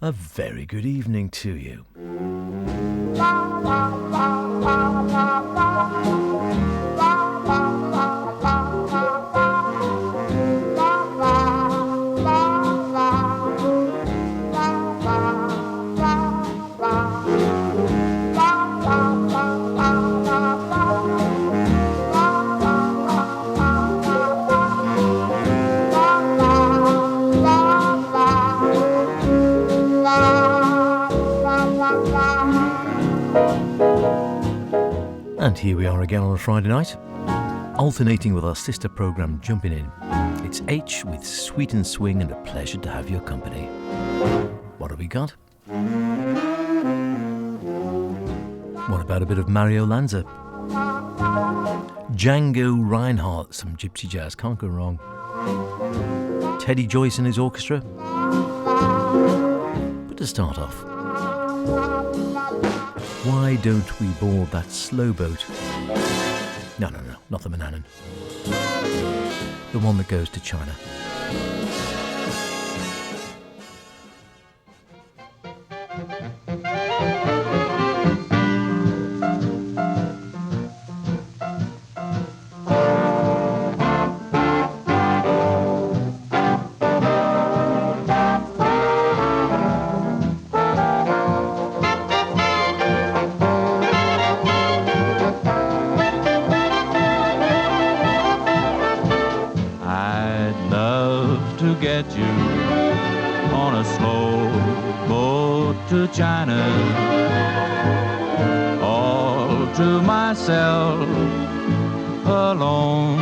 A very good evening to you. And here we are again on a Friday night, alternating with our sister programme Jumping In. It's H with Sweet and Swing and a pleasure to have your company. What have we got? What about a bit of Mario Lanza? Django Reinhardt, some gypsy jazz, can't go wrong. Teddy Joyce and his orchestra. But to start off, why don't we board that slow boat? No, not the Manhattan. The one that goes to China. China, all to myself alone.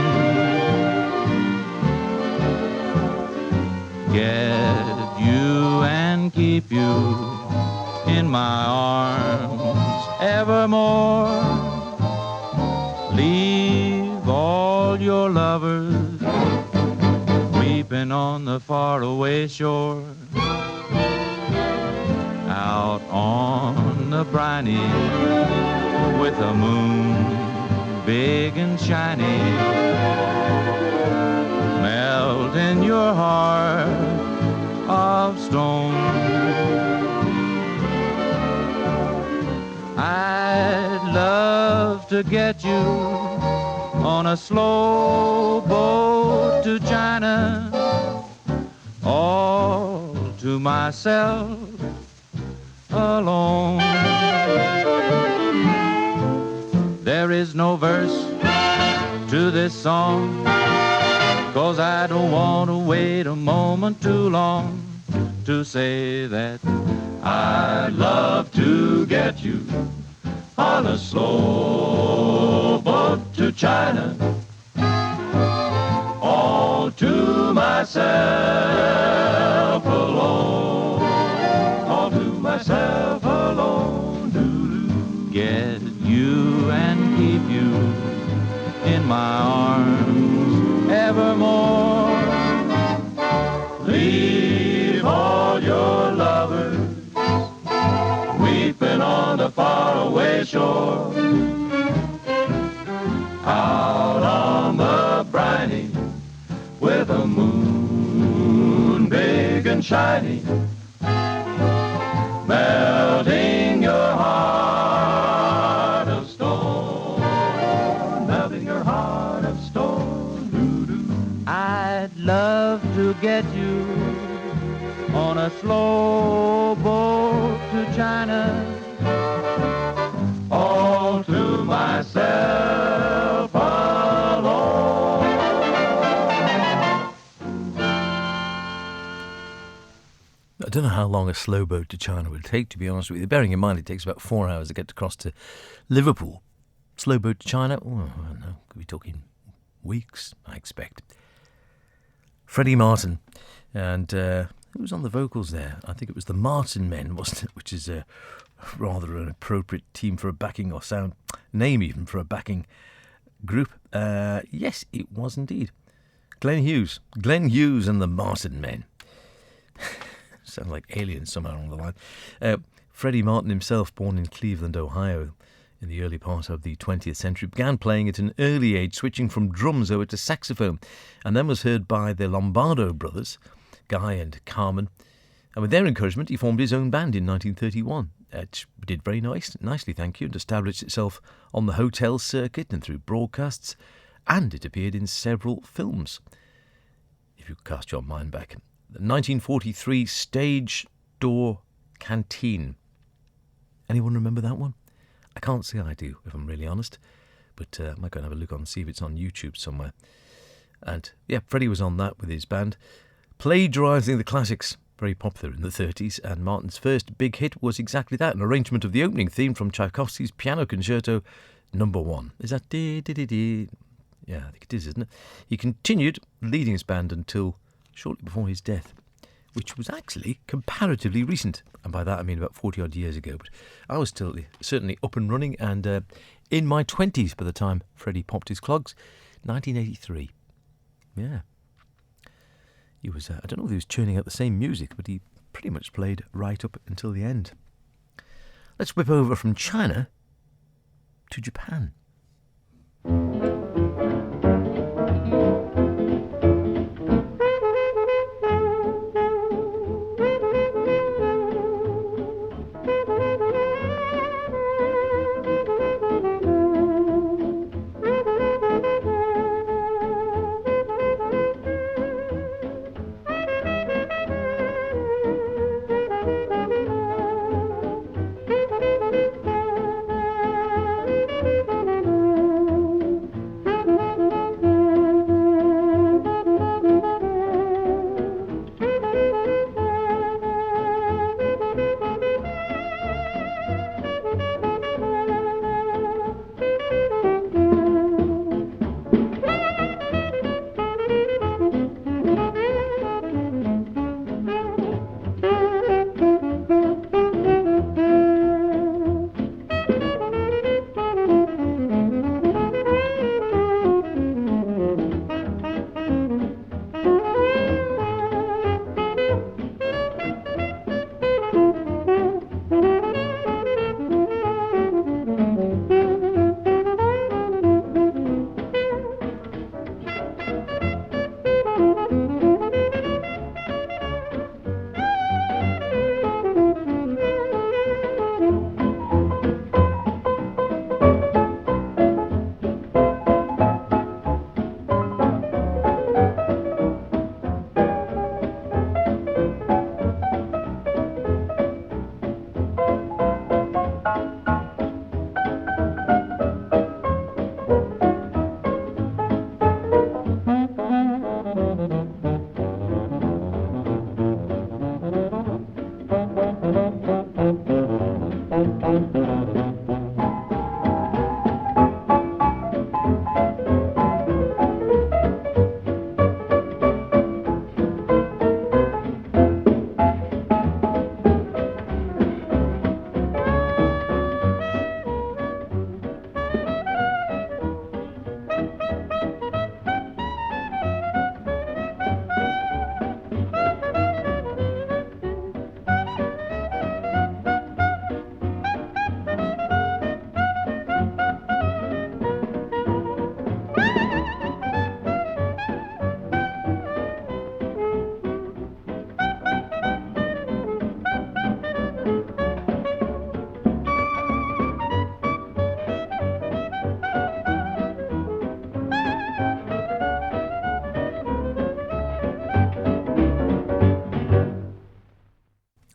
Get you and keep you in my arms evermore. Leave all your lovers weeping on the faraway shore. Out on the briny with a moon big and shiny, melt in your heart of stone. I'd love to get you on a slow boat to China, all to myself alone. There is no verse to this song, 'cause I don't want to wait a moment too long to say that I'd love to get you on a slow boat to China, all to myself alone, all to myself alone. Doo-doo. Get you and keep you in my arms evermore. Leave all your lovers weeping on the faraway shore. Out on the briny with a moon big and shiny, melting your heart of stone, melting your heart of stone. Doo-doo. I'd love to get you on a slow boat to China, all to myself alone. I don't know how long a slow boat to China would take, to be honest with you. Bearing in mind it takes about 4 hours to get across to Liverpool. Slow boat to China? Oh, I don't know. Could be talking weeks, I expect. Freddy Martin. And who was on the vocals there? I think it was the Martin Men, wasn't it? Which is rather an appropriate team for a backing, or sound name even, for a backing group. Yes, it was indeed. Glenn Hughes and the Martin Men. Sound like aliens somewhere along the line. Freddy Martin himself, born in Cleveland, Ohio, in the early part of the 20th century, began playing at an early age, switching from drums over to saxophone, and then was heard by the Lombardo brothers, Guy and Carmen, And with their encouragement, he formed his own band in 1931. It did very nicely, thank you, and established itself on the hotel circuit and through broadcasts, and it appeared in several films. If you cast your mind back, the 1943 Stage Door Canteen. Anyone remember that one? I can't say I do, if I'm really honest, but I might go and have a look on and see if it's on YouTube somewhere. And yeah, Freddie was on that with his band. Plagiarising the classics, very popular in the 30s, and Martin's first big hit was exactly that, an arrangement of the opening theme from Tchaikovsky's Piano Concerto No. 1. Is that dee-dee-dee-dee? Yeah, I think it is, isn't it? He continued leading his band until shortly before his death, which was actually comparatively recent. And by that I mean about 40-odd years ago. But I was still certainly up and running and in my 20s by the time Freddie popped his clogs. 1983. Yeah. He was, I don't know if he was churning out the same music, but he pretty much played right up until the end. Let's whip over from China to Japan.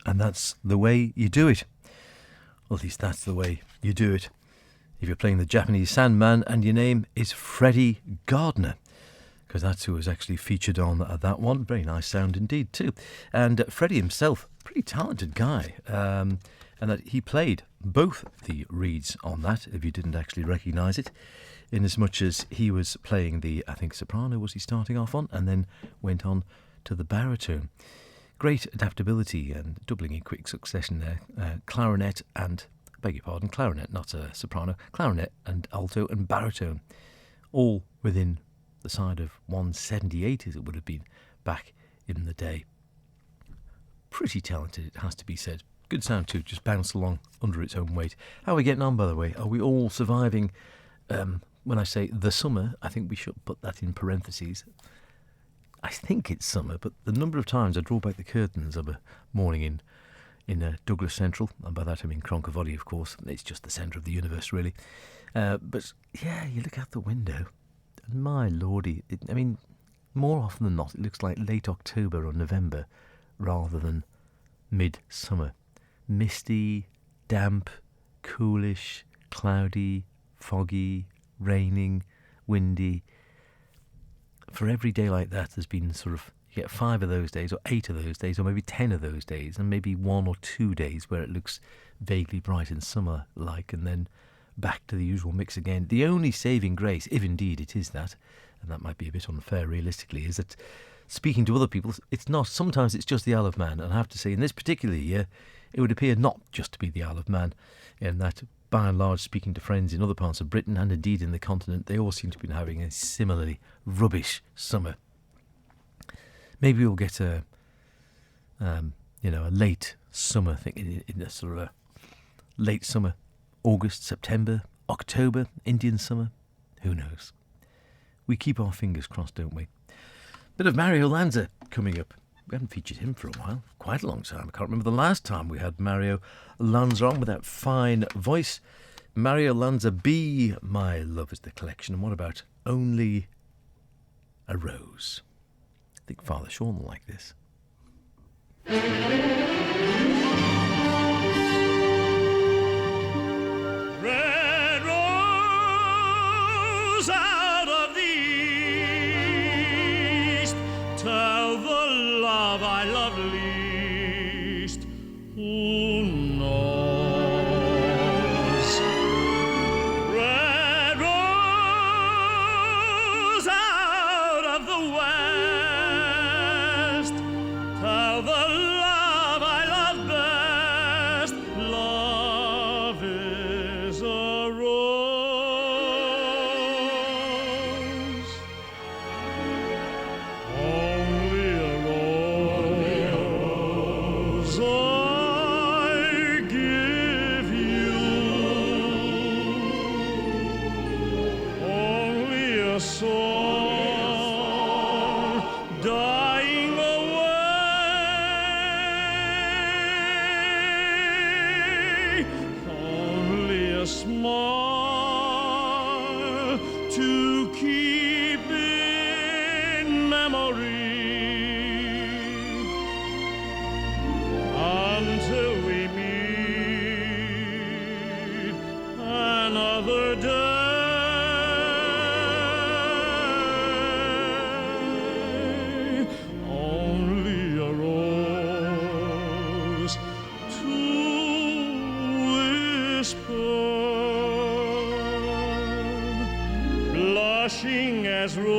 And that's the way you do it. Well, at least that's the way you do it. If you're playing the Japanese Sandman and your name is Freddy Gardner, because that's who was actually featured on that one. Very nice sound indeed too. And Freddie himself, pretty talented guy, and that he played both the reeds on that, if you didn't actually recognise it, in as much as he was playing the, I think, soprano was he starting off on, and then went on to the baritone. Great adaptability and doubling in quick succession there. Clarinet and, beg your pardon, clarinet, not a soprano, clarinet and alto and baritone, all within the side of 178 as it would have been back in the day. Pretty talented, it has to be said. Good sound too, just bounced along under its own weight. How are we getting on, by the way? Are we all surviving? When I say the summer, I think we should put that in parentheses. I think it's summer, but the number of times I draw back the curtains of a morning in Douglas Central, and by that I mean Croncavolli, of course. It's just the centre of the universe, really. But yeah, you look out the window, and my lordy, more often than not, it looks like late October or November rather than midsummer. Misty, damp, coolish, cloudy, foggy, raining, windy. For every day like that, there's been you get 5 of those days, or 8 of those days, or maybe 10 of those days, and maybe 1 or 2 days where it looks vaguely bright and summer-like, and then back to the usual mix again. The only saving grace, if indeed it is that, and that might be a bit unfair realistically, is that speaking to other people, it's not. Sometimes it's just the Isle of Man, and I have to say, in this particular year, it would appear not just to be the Isle of Man, in that, by and large, speaking to friends in other parts of Britain, and indeed in the continent, they all seem to be having a similarly rubbish summer. Maybe we'll get a late summer thing, in a sort of a late summer, August, September, October, Indian summer. Who knows? We keep our fingers crossed, don't we? Bit of Mayerl Lanza coming up. We haven't featured him for a while, quite a long time. I can't remember the last time we had Mayerl Lanza on with that fine voice. Mayerl Lanza, Be My Love is the collection. And what about Only a Rose? I think Father Sean will like this. Red rose out of the east, tell the love I love least, who knows? Red rose out of the west, tell the love I love best, love is a rose, only a rose I give you, only a song dying away, only a smile to keep in memory until we meet another day. Only a rose to whisper, blushing as roses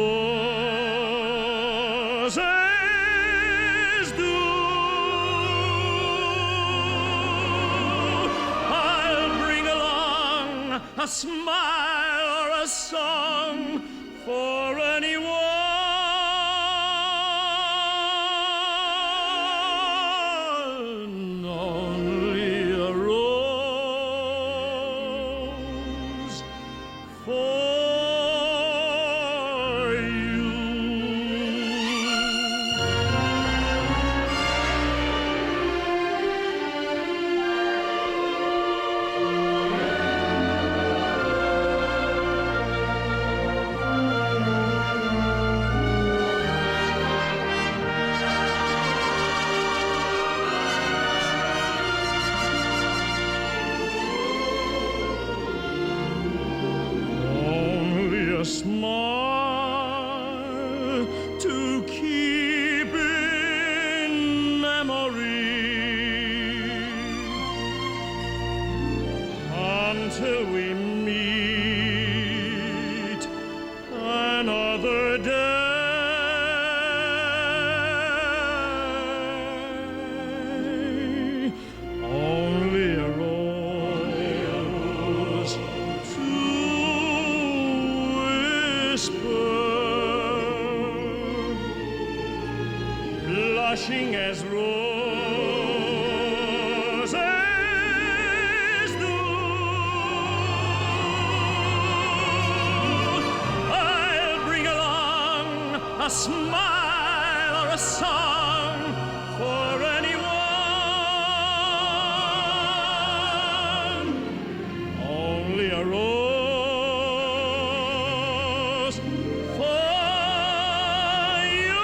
do. I'll bring along a smile or a song for anyone. Only a rose for you. Only a smile to keep in memory until we meet another day. Only a rose to whisper, blushing as roses do. I'll bring along a smile a song for anyone, only a rose for you.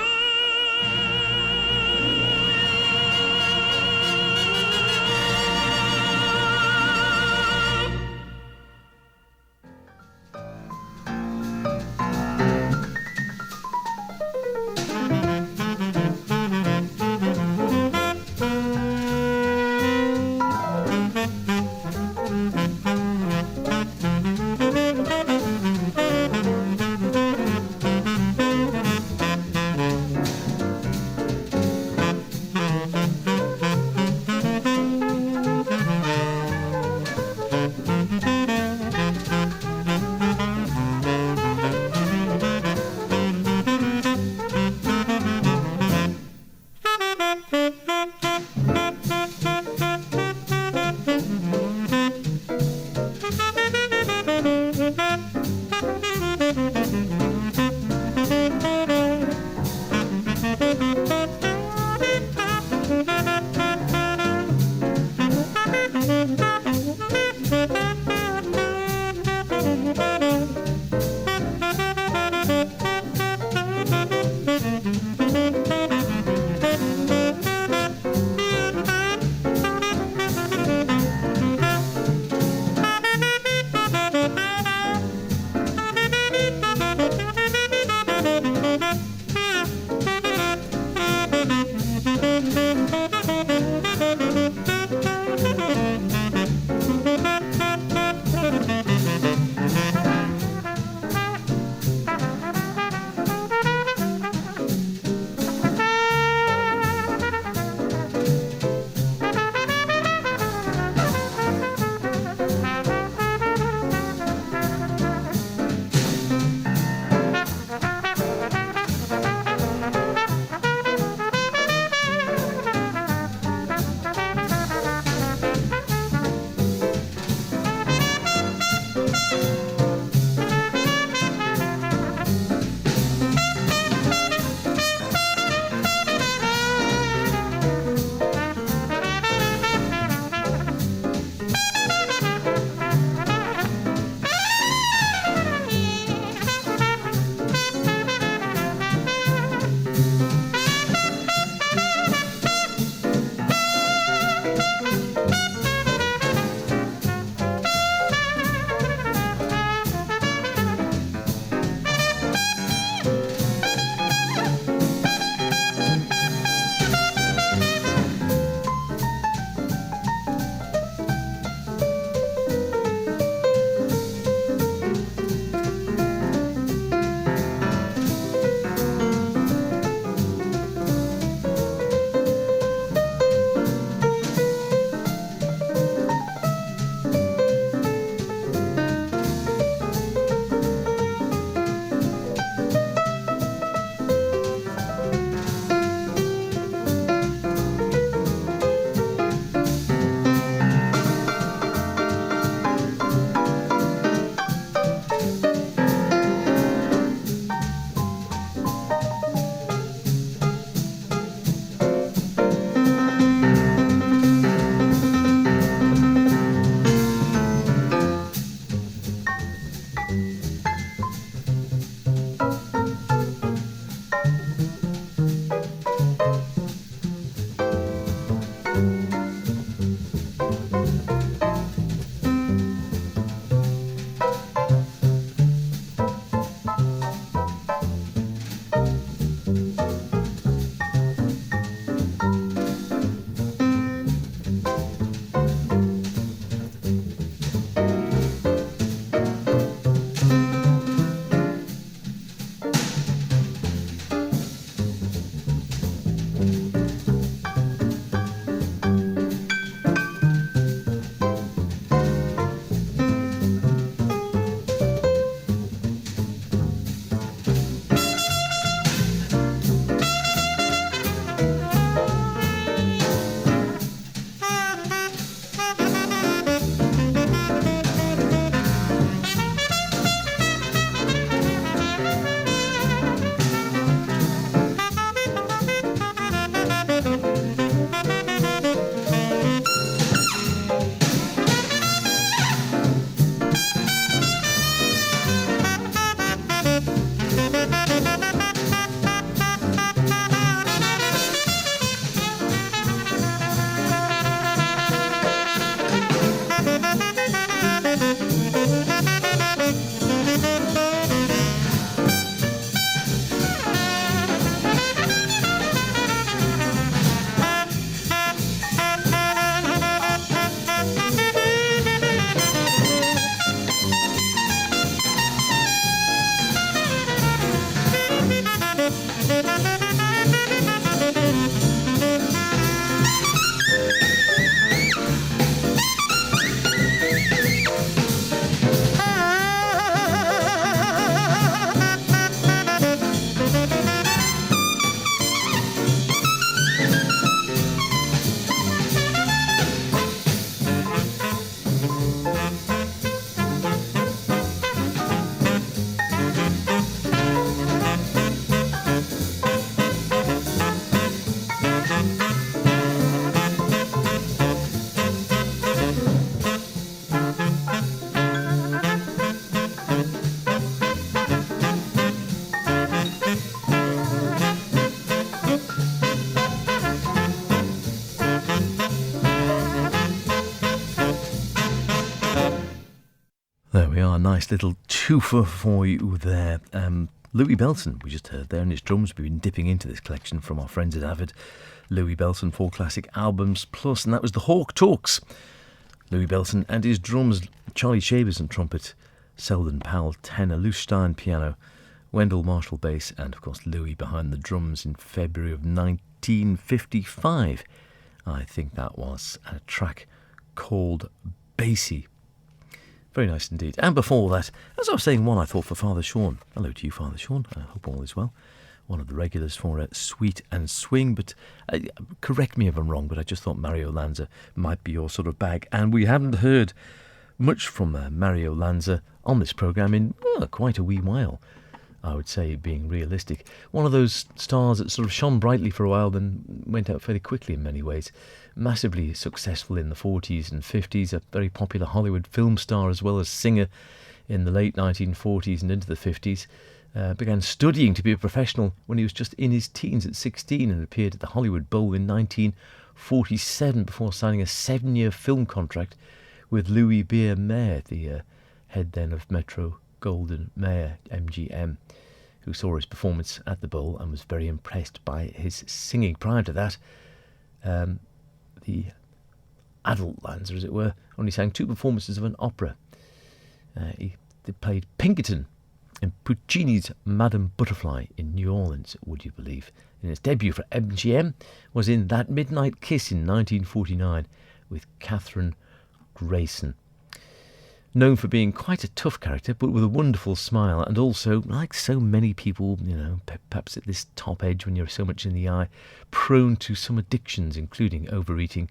There we are, nice little twofer for you there. Louis Belson, we just heard there, and his drums. We've been dipping into this collection from our friends at Avid. Louis Belson, 4 classic albums plus, and that was the Hawk Talks. Louis Belson and his drums, Charlie Shavers on trumpet, Selden Powell tenor, Lou Stein piano, Wendell Marshall bass, and of course Louis behind the drums in February of 1955. I think that was a track called Basie. Very nice indeed. And before that, as I was saying, one I thought for Father Sean. Hello to you, Father Sean. I hope all is well. One of the regulars for Sweet and Swing. But correct me if I'm wrong, but I just thought Mario Lanza might be your sort of bag. And we haven't heard much from Mario Lanza on this programme in quite a wee while, I would say, being realistic. One of those stars that sort of shone brightly for a while, then went out fairly quickly in many ways. Massively successful in the 40s and 50s, a very popular Hollywood film star as well as singer in the late 1940s and into the 50s. Began studying to be a professional when he was just in his teens at 16 and appeared at the Hollywood Bowl in 1947 before signing a 7-year film contract with Louis Beer Mayer, the head then of Metro Goldwyn Mayer, MGM, who saw his performance at the Bowl and was very impressed by his singing. Prior to that, the adult Lanza, as it were, only sang 2 performances of an opera. He played Pinkerton in Puccini's Madame Butterfly in New Orleans, would you believe. And his debut for MGM was in That Midnight Kiss in 1949 with Catherine Grayson. Known for being quite a tough character, but with a wonderful smile, and also, like so many people, perhaps at this top edge when you're so much in the eye, prone to some addictions, including overeating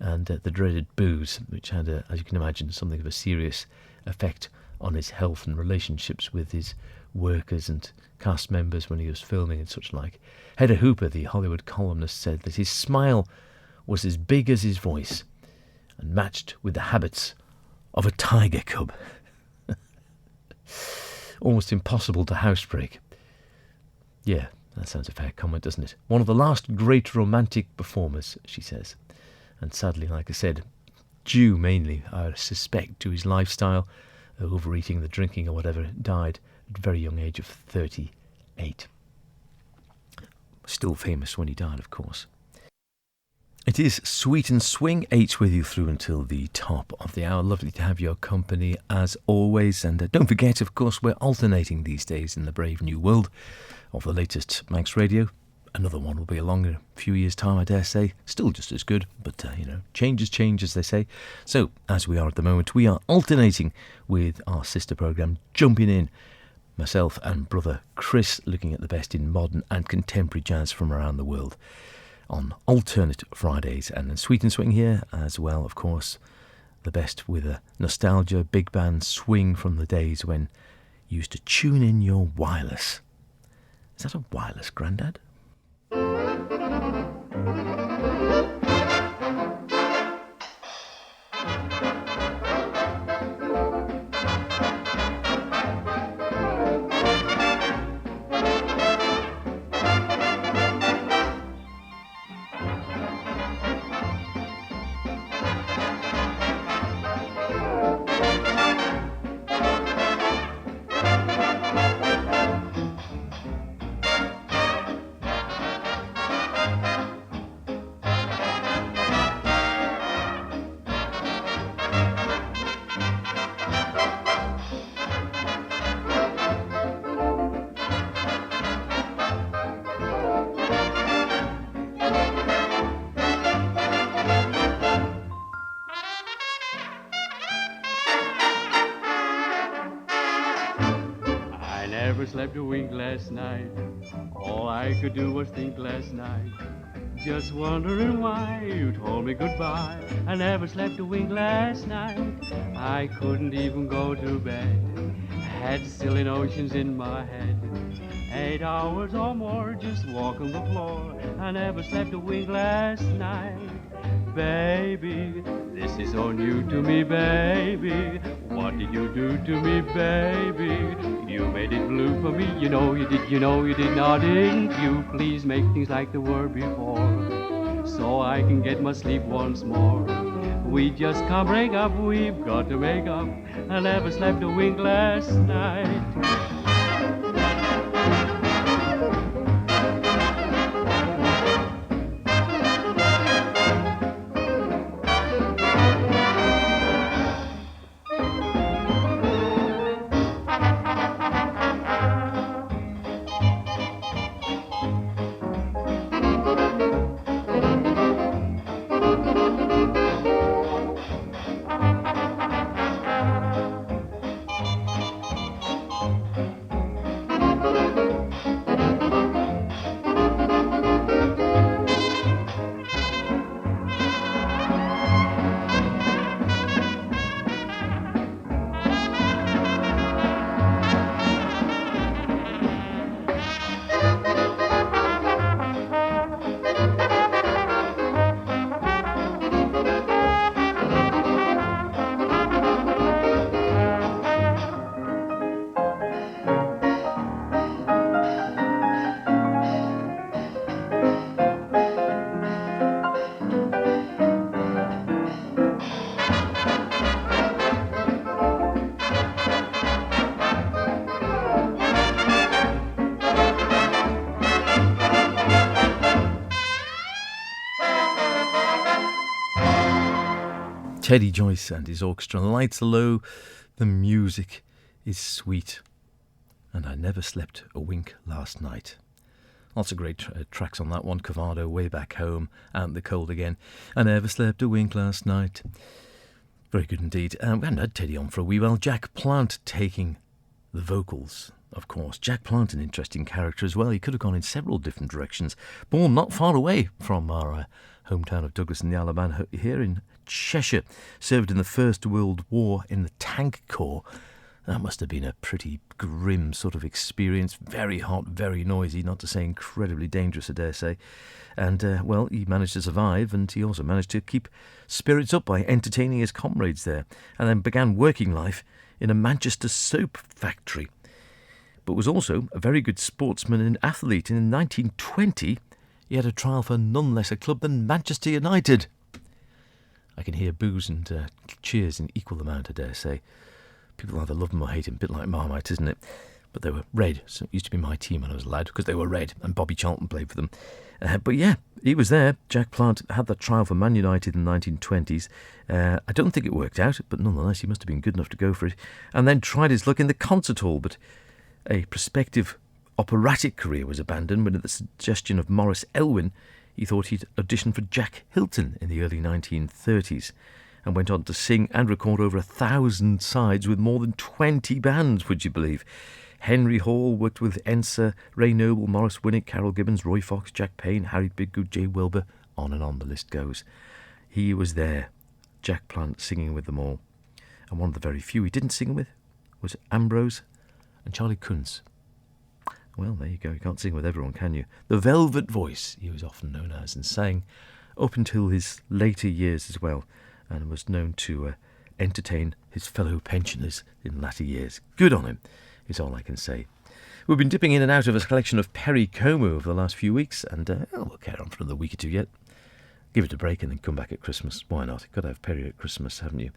and the dreaded booze, which had, as you can imagine, something of a serious effect on his health and relationships with his workers and cast members when he was filming and such like. Hedda Hooper, the Hollywood columnist, said that his smile was as big as his voice and matched with the habits of a tiger cub. Almost impossible to housebreak. Yeah, that sounds a fair comment, doesn't it? One of the last great romantic performers, she says. And sadly, like I said, due mainly, I suspect, to his lifestyle, overeating, the drinking or whatever, died at a very young age of 38. Still famous when he died, of course. It is Sweet and Swing, 8 with you through until the top of the hour. Lovely to have your company as always. And don't forget, of course, we're alternating these days in the brave new world of the latest Manx Radio. Another one will be along in a few years' time, I dare say. Still just as good, but, change, as they say. So, as we are at the moment, we are alternating with our sister programme, Jumping In. Myself and brother Chris, looking at the best in modern and contemporary jazz from around the world on alternate Fridays. And then Sweet and Swing here as well, of course. The best with a nostalgia, big band swing from the days when you used to tune in your wireless. Is that a wireless, Grandad? Slept a wink last night. All I could do was think last night. Just wondering why you told me goodbye. I never slept a wink last night. I couldn't even go to bed. Had silly notions in my head. 8 hours or more just walking the floor. I never slept a wink last night. Baby, this is so new to me, baby. What did you do to me, baby? You made it blue for me, you know you did. Now didn't you please make things like they were before, so I can get my sleep once more. We just can't break up, we've got to make up. I never slept a wink last night. Teddy Joyce and his orchestra. Lights are low, the music is sweet, and I never slept a wink last night. Lots of great tracks on that one. Cavado, Way Back Home, and The Cold Again. I never slept a wink last night. Very good indeed. We hadn't had Teddy on for a wee while. Jack Plant taking the vocals, of course. Jack Plant, an interesting character as well. He could have gone in several different directions. Born not far away from our hometown of Douglas in the Alabama, here in Cheshire. Served in the First World War in the Tank Corps. That must have been a pretty grim sort of experience. Very hot, very noisy, not to say incredibly dangerous, I dare say. And, well, he managed to survive, and he also managed to keep spirits up by entertaining his comrades there, and then began working life in a Manchester soap factory. But was also a very good sportsman and athlete. And in 1920, he had a trial for none less a club than Manchester United. I can hear boos and cheers in equal amount, I dare say. People either love him or hate him, a bit like Marmite, isn't it? But they were red, so it used to be my team when I was a lad, because they were red, and Bobby Charlton played for them. But yeah, he was there. Jack Plant had that trial for Man United in the 1920s. I don't think it worked out, but nonetheless, he must have been good enough to go for it. And then tried his luck in the concert hall, but a prospective operatic career was abandoned when, at the suggestion of Maurice Elwyn, he thought he'd audition for Jack Hilton in the early 1930s, and went on to sing and record over 1,000 sides with more than 20 bands, would you believe? Henry Hall worked with Ensa, Ray Noble, Morris Winnick, Carol Gibbons, Roy Fox, Jack Payne, Harry Bidgood, Jay Wilbur, on and on the list goes. He was there, Jack Plant, singing with them all. And one of the very few he didn't sing with was Ambrose and Charlie Kunz. Well, there you go. You can't sing with everyone, can you? The Velvet Voice, he was often known as, and sang up until his later years as well, and was known to entertain his fellow pensioners in latter years. Good on him, is all I can say. We've been dipping in and out of a collection of Perry Como over the last few weeks, and we'll carry on for another week or two yet. Give it a break and then come back at Christmas. Why not? Got to have Perry at Christmas, haven't you?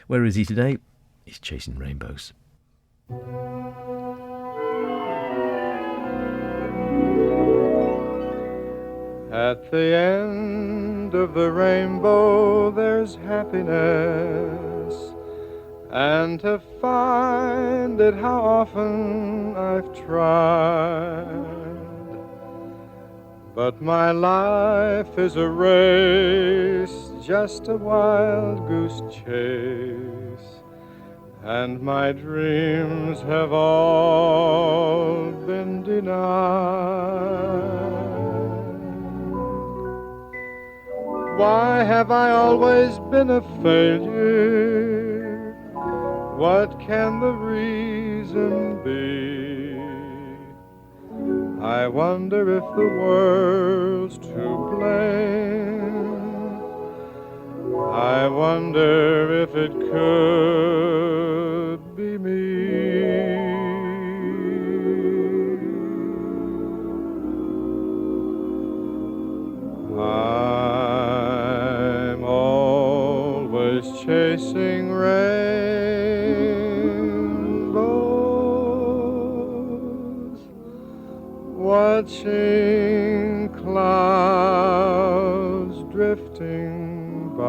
Where is he today? He's chasing rainbows. At the end of the rainbow there's happiness, and to find it how often I've tried. But my life is a race, just a wild goose chase, and my dreams have all been denied. Why have I always been a failure? What can the reason be? I wonder if the world's to blame. I wonder if it could be me. I'm always always chasing rainbows, watching clouds drifting by.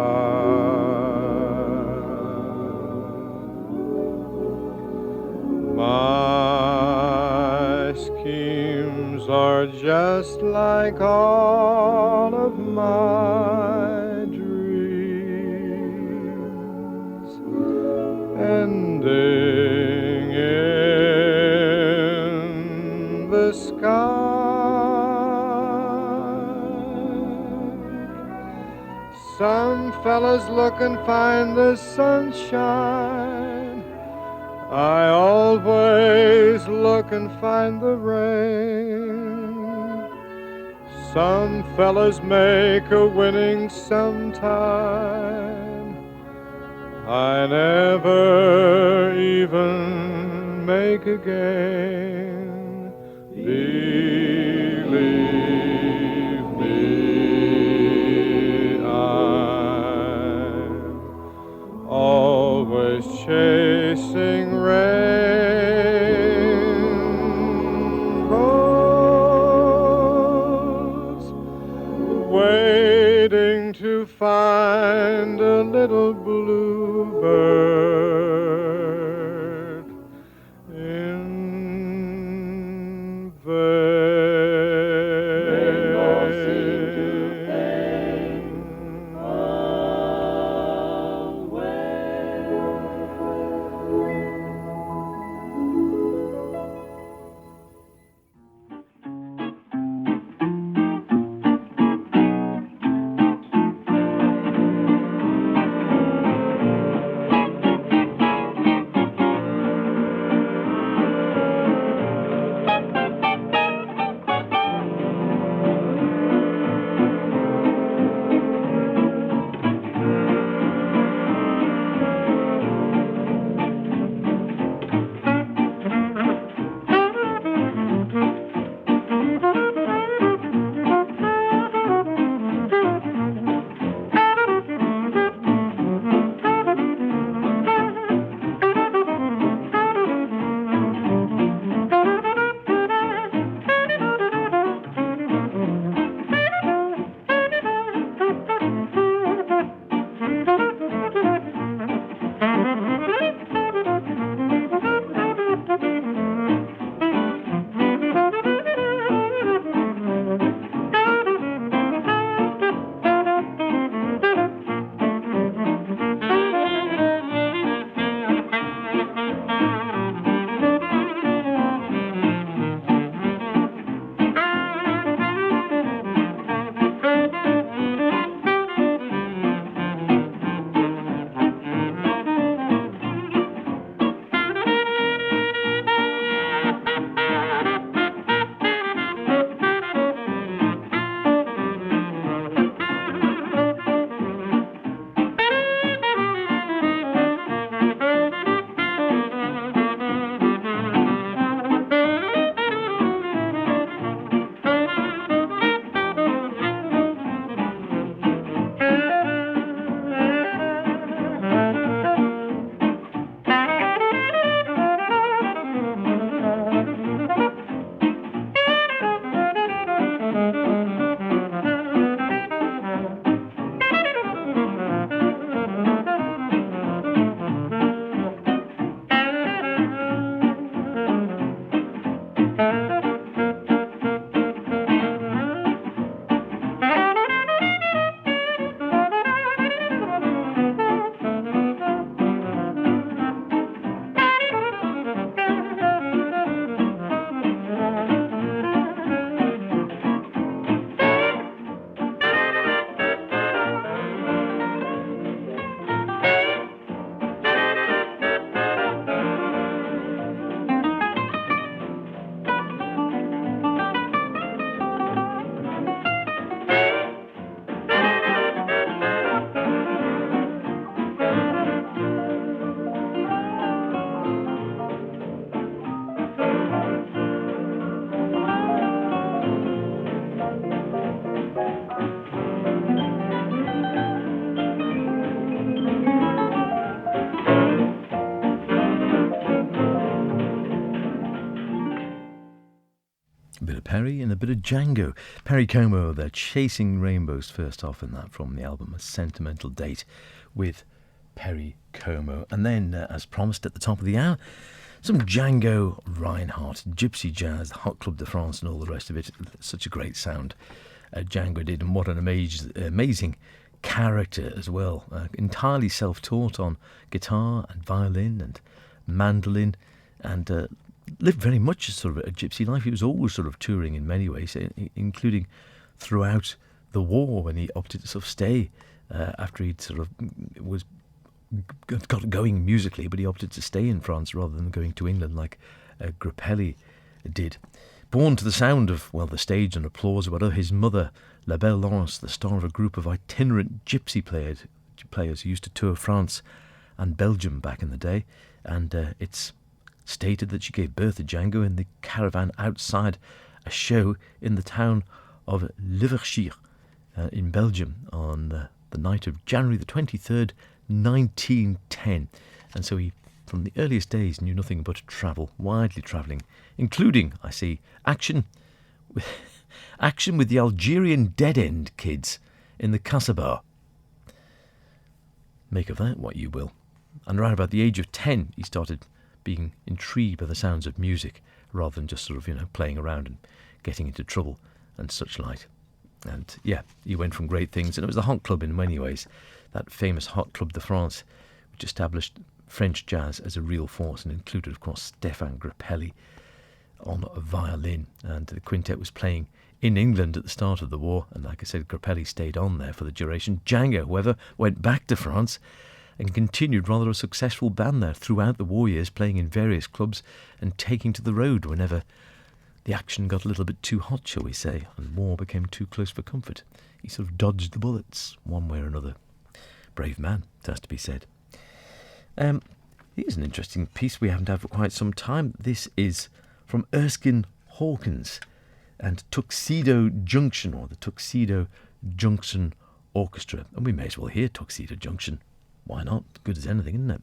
My schemes are just like all of my dreams, ending in the sky. Some fellas look and find the sunshine, I always look and find the rain. Some fellas make a winning sometime, I never even make a game. Believe me, I'm always chasing rainbows, waiting to find a little bluebird in Perry and a bit of Django. Perry Como, they're Chasing Rainbows, first off in that from the album A Sentimental Date with Perry Como. And then, as promised at the top of the hour, some Django Reinhardt, Gypsy Jazz, Hot Club de France and all the rest of it. Such a great sound Django did, and what an amazing character as well. Entirely self-taught on guitar and violin and mandolin, and lived very much a sort of a gypsy life. He was always sort of touring in many ways, including throughout the war when he opted to sort of stay after he'd sort of got going musically, but he opted to stay in France rather than going to England like Grappelli did. Born to the sound of, well, the stage and applause of his mother, La Belle Laurence, the star of a group of itinerant gypsy players who used to tour France and Belgium back in the day, and it's stated that she gave birth to Django in the caravan outside a show in the town of Leverchier in Belgium on the night of January the 23rd, 1910. And so he, from the earliest days, knew nothing but travel, widely travelling, including, I see, action with the Algerian Dead End kids in the Casbah. Make of that what you will. And around about the age of 10, he started being intrigued by the sounds of music rather than just sort of, playing around and getting into trouble and such like. And yeah, he went from great things, and it was the Hot Club in many ways, that famous Hot Club de France, which established French jazz as a real force and included, of course, Stéphane Grappelli on a violin. And the quintet was playing in England at the start of the war, and like I said, Grappelli stayed on there for the duration. Django, however, went back to France and continued rather a successful band there throughout the war years, playing in various clubs and taking to the road whenever the action got a little bit too hot, shall we say, and war became too close for comfort. He sort of dodged the bullets one way or another. Brave man, it has to be said. Here's an interesting piece we haven't had for quite some time. This is from Erskine Hawkins and Tuxedo Junction, or the Tuxedo Junction Orchestra. And we may as well hear Tuxedo Junction. Why not? Good as anything, isn't it?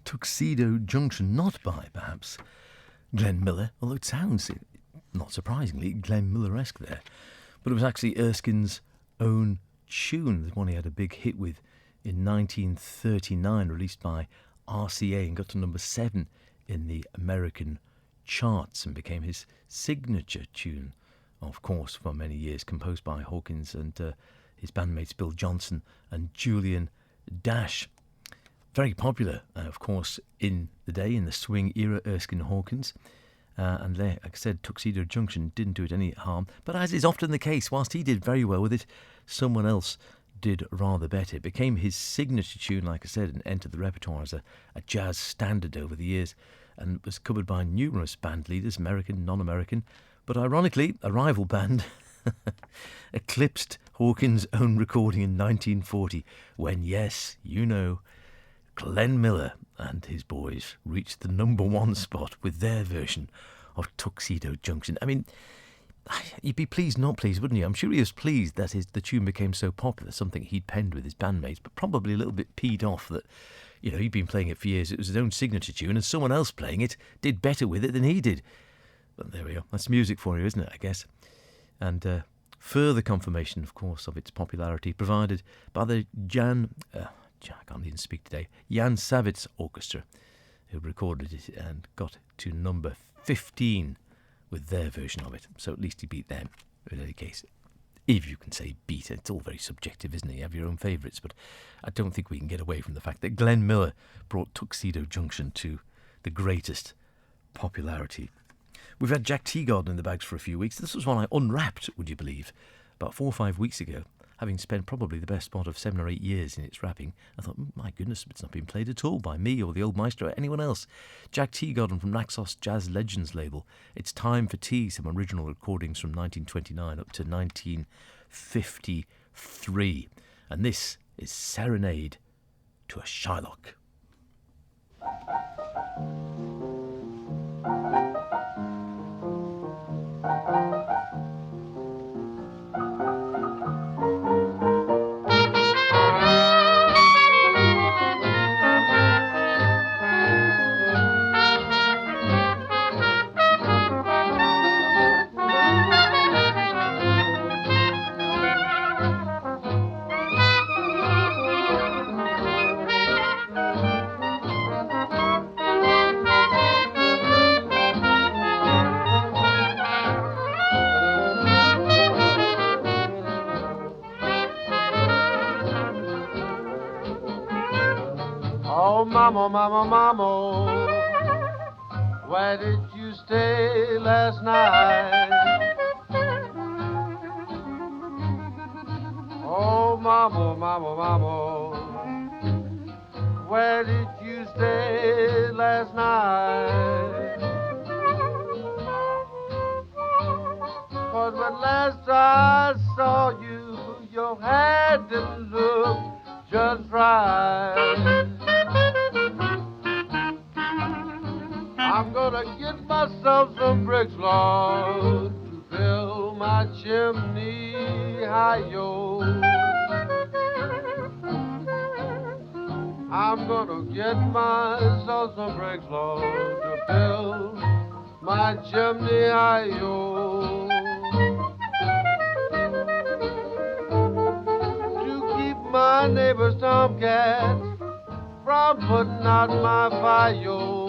Tuxedo Junction, not by, perhaps, Glenn Miller, although it sounds, not surprisingly, Glenn Miller-esque there. But it was actually Erskine's own tune, the one he had a big hit with in 1939, released by RCA and got to number 7 in the American charts and became his signature tune, of course, for many years, composed by Hawkins and his bandmates Bill Johnson and Julian Dash. Very popular, of course, in the day, in the swing era, Erskine Hawkins. And like I said, Tuxedo Junction didn't do it any harm. But as is often the case, whilst he did very well with it, someone else did rather better. It became his signature tune, like I said, and entered the repertoire as a jazz standard over the years, and was covered by numerous band leaders, American, non-American. But ironically, a rival band eclipsed Hawkins' own recording in 1940, when, yes, you know, Glenn Miller and his boys reached the number 1 spot with their version of Tuxedo Junction. I mean, you'd be pleased, not pleased, wouldn't you? I'm sure he was pleased that the tune became so popular, something he'd penned with his bandmates, but probably a little bit peed off that, you know, he'd been playing it for years. It was his own signature tune, and someone else playing it did better with it than he did. But there we go. That's music for you, isn't it, I guess? And further confirmation, of course, of its popularity provided by the I can't even speak today, Jan Savitz Orchestra, who recorded it and got to number 15 with their version of it. So at least he beat them. In any case, if you can say beat, it's all very subjective, isn't it? You have your own favourites, but I don't think we can get away from the fact that Glenn Miller brought Tuxedo Junction to the greatest popularity. We've had Jack Teagarden in the bags for a few weeks. This was one I unwrapped, would you believe, about 4 or 5 weeks ago. Having spent probably the best part of 7 or 8 years in its wrapping, I thought, my goodness, it's not been played at all by me or the old maestro or anyone else. Jack Teagarden from Naxos Jazz Legends label. It's Time for Tea, some original recordings from 1929 up to 1953. And this is Serenade to a Shylock. Mama, mama, mama, where did you stay last night? Oh, mama, mama, mama, where did you stay last night? 'Cause when last I saw you, your head didn't look just right. I'm gonna get myself some bricks, Lord, to build my chimney high-yo. I'm gonna get myself some bricks, Lord, to build my chimney high-yo. To keep my neighbor's tomcats from putting out my fire.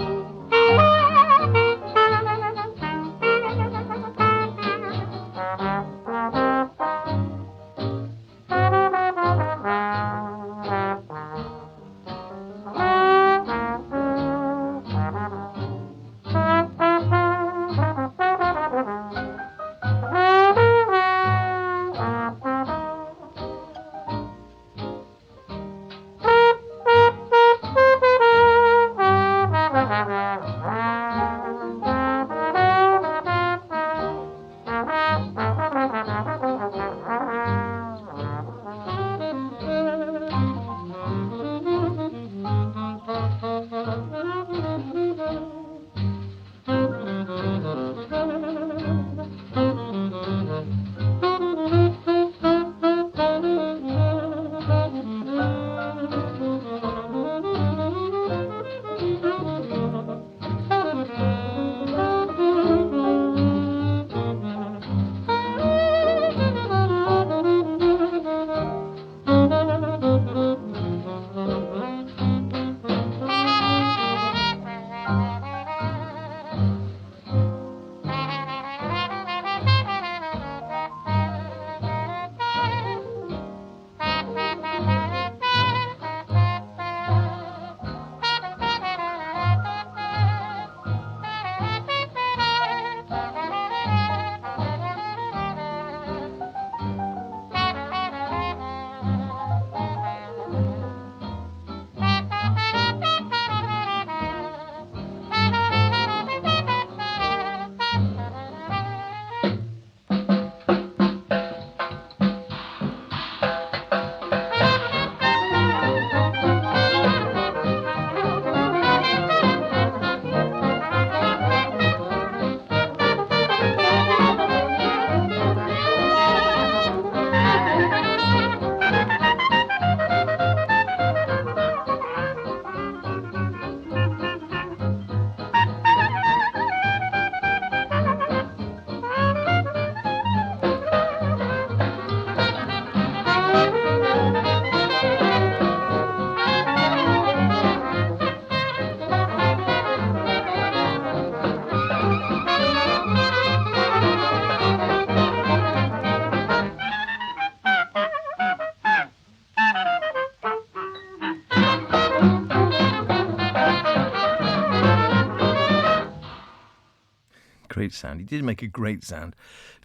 great sound. He did make a great sound,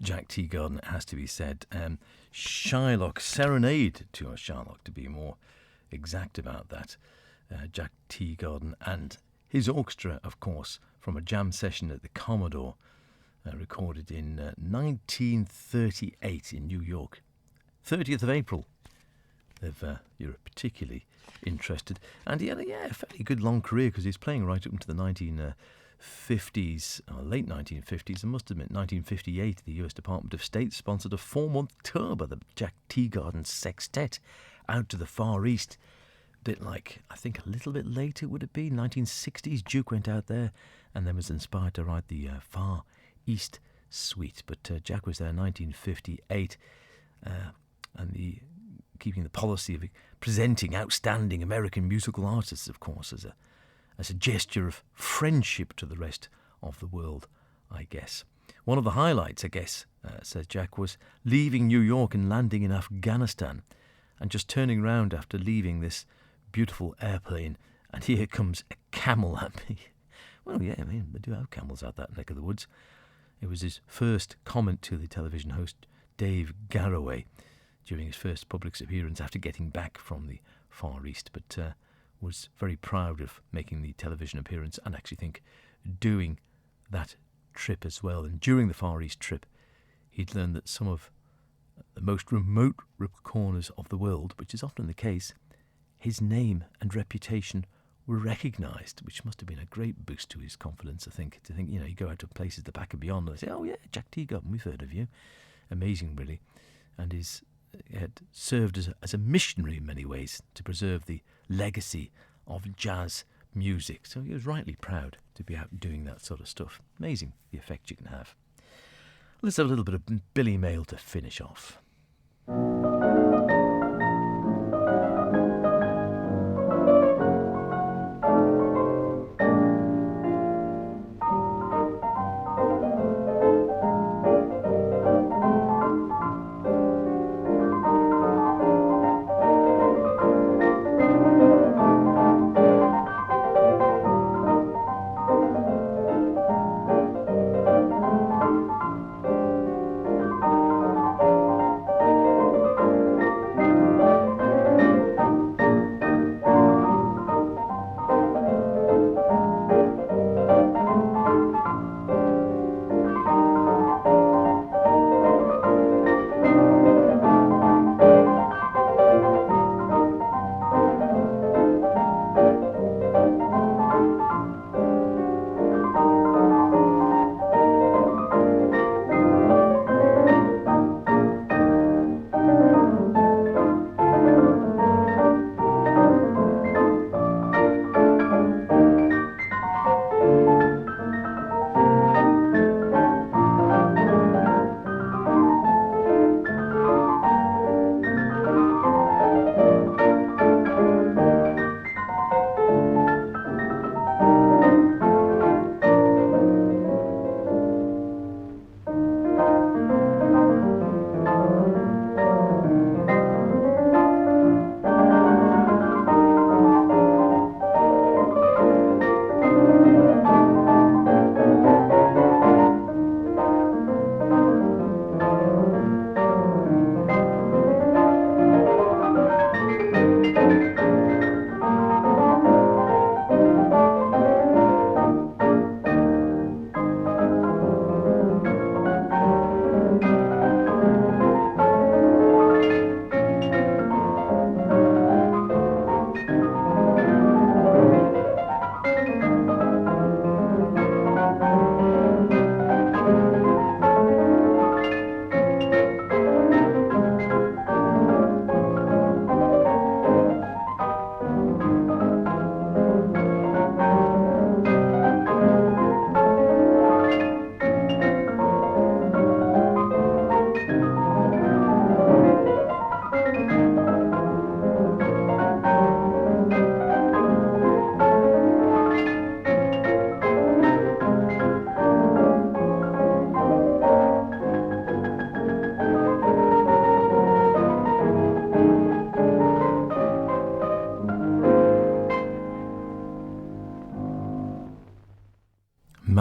Jack Teagarden, it has to be said. Shylock, Serenade to a Shylock, to be more exact about that. Jack Teagarden and his orchestra, of course, from a jam session at the Commodore, recorded in 1938 in New York. 30th of April, if you're particularly interested. And he had a fairly good long career, because he's playing right up into the 1950s, or late 1950s. I must admit, 1958, the US Department of State sponsored a 4-month tour by the Jack Teagarden Sextet out to the Far East. A bit like, I think a little bit later would it be, 1960s, Duke went out there and then was inspired to write the Far East Suite. But Jack was there in 1958, and keeping the policy of presenting outstanding American musical artists, of course, as a gesture of friendship to the rest of the world, I guess. One of the highlights, I guess, says Jack, was leaving New York and landing in Afghanistan, and just turning round after leaving this beautiful airplane, and here comes a camel at me. Well, yeah, I mean, they do have camels out that neck of the woods. It was his first comment to the television host Dave Garroway during his first public appearance after getting back from the Far East, but was very proud of making the television appearance, and actually think doing that trip as well. And during the Far East trip, he'd learned that some of the most remote corners of the world, which is often the case, his name and reputation were recognised, which must have been a great boost to his confidence, I think. To think, you go out to places the back and beyond, and they say, oh yeah, Jack Teagarden, we've heard of you. Amazing, really. And had served as a missionary in many ways to preserve the legacy of jazz music. So he was rightly proud to be out doing that sort of stuff. Amazing the effect you can have. Let's have a little bit of Billy Mayerl to finish off.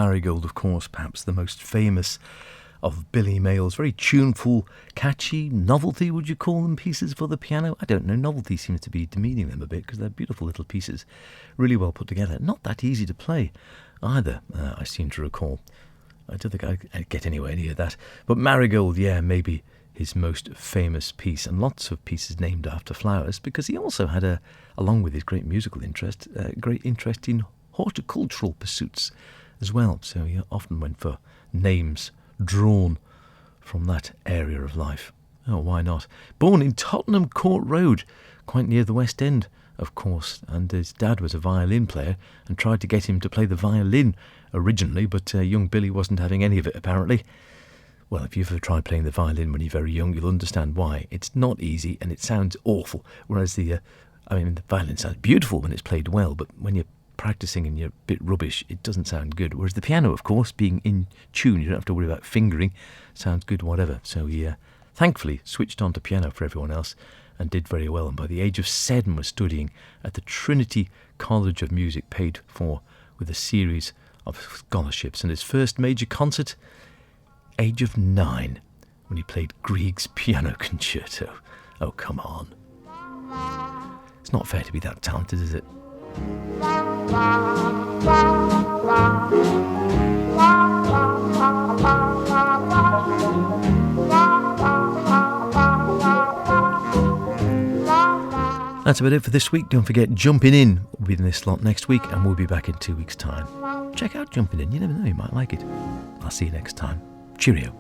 Marigold, of course, perhaps the most famous of Billy Mayerl's very tuneful, catchy, novelty, would you call them, pieces for the piano? I don't know, novelty seems to be demeaning them a bit because they're beautiful little pieces, really well put together. Not that easy to play either, I seem to recall. I don't think I'd get anywhere near that. But Marigold, yeah, maybe his most famous piece, and lots of pieces named after flowers, because he also had, along with his great musical interest, a great interest in horticultural pursuits as well. So he often went for names drawn from that area of life. Oh, why not? Born in Tottenham Court Road, quite near the West End, of course, and his dad was a violin player and tried to get him to play the violin originally, but young Billy wasn't having any of it, apparently. Well, if you've ever tried playing the violin when you're very young, you'll understand why. It's not easy and it sounds awful, whereas the violin sounds beautiful when it's played well, but when you're practicing and you're a bit rubbish, it doesn't sound good. Whereas the piano, of course, being in tune, you don't have to worry about fingering, sounds good whatever. So he thankfully switched on to piano for everyone else and did very well, and by the age of 7 was studying at the Trinity College of Music, paid for with a series of scholarships, and his first major concert, age of 9, when he played Grieg's Piano Concerto. Oh, come on. It's not fair to be that talented, is it? That's about it for this week. Don't forget, Jumping In will be in this slot next week, and we'll be back in 2 weeks' time. Check out Jumping In. You never know, you might like it. I'll see you next time. Cheerio.